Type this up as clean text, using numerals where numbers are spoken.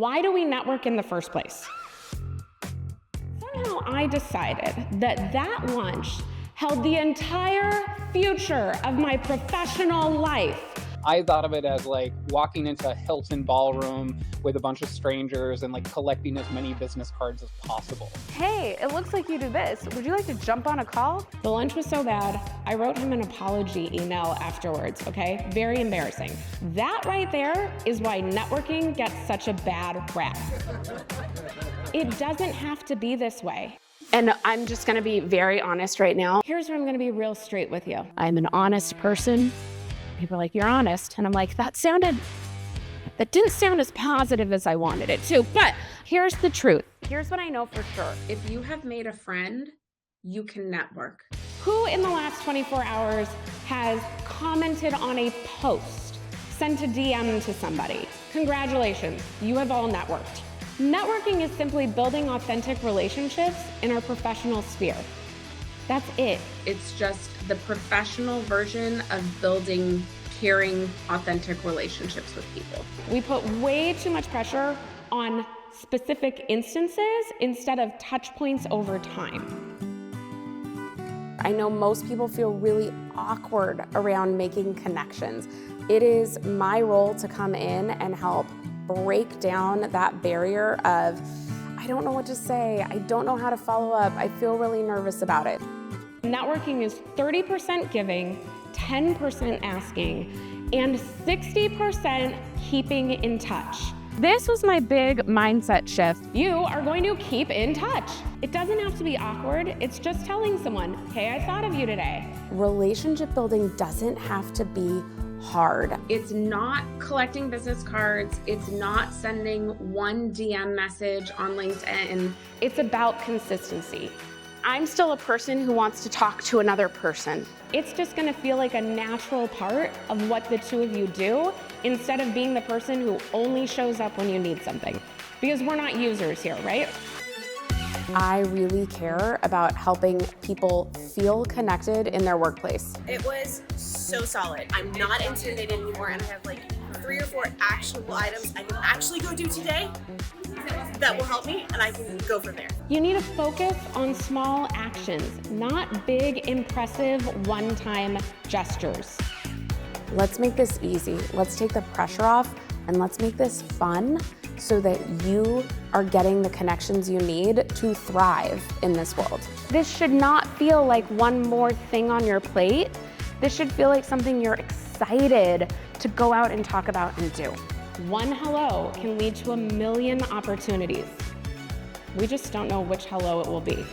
why do we network in the first place? Somehow I decided that lunch held the entire future of my professional life. I thought of it as like walking into a Hilton ballroom with a bunch of strangers and like collecting as many business cards as possible. Hey, it looks like you do this. Would you like to jump on a call? The lunch was so bad, I wrote him an apology email afterwards, okay? Very embarrassing. That right there is why networking gets such a bad rap. It doesn't have to be this way. And I'm just gonna be very honest right now. Here's where I'm gonna be real straight with you. I'm an honest person. People are like, you're honest. And I'm like, that didn't sound as positive as I wanted it to. But here's the truth. Here's what I know for sure. If you have made a friend, you can network. Who in the last 24 hours has commented on a post, sent a DM to somebody? Congratulations, you have all networked. Networking is simply building authentic relationships in our professional sphere. That's it. It's just the professional version of building caring, authentic relationships with people. We put way too much pressure on specific instances instead of touch points over time. I know most people feel really awkward around making connections. It is my role to come in and help break down that barrier of, I don't know what to say, I don't know how to follow up, I feel really nervous about it. Networking is 30% giving, 10% asking, and 60% keeping in touch. This was my big mindset shift. You are going to keep in touch. It doesn't have to be awkward, it's just telling someone, hey, I thought of you today. Relationship building doesn't have to be hard. It's not collecting business cards. It's not sending one DM message on LinkedIn. It's about consistency. I'm still a person who wants to talk to another person. It's just gonna feel like a natural part of what the two of you do instead of being the person who only shows up when you need something. Because we're not users here, right? I really care about helping people feel connected in their workplace. It was so solid. I'm not intimidated anymore, and I have like 3 or 4 actionable items I can actually go do today that will help me, and I can go from there. You need to focus on small actions, not big, impressive, one-time gestures. Let's make this easy. Let's take the pressure off, and let's make this fun so that you are getting the connections you need to thrive in this world. This should not feel like one more thing on your plate. This should feel like something you're excited to go out and talk about and do. One hello can lead to a million opportunities. We just don't know which hello it will be.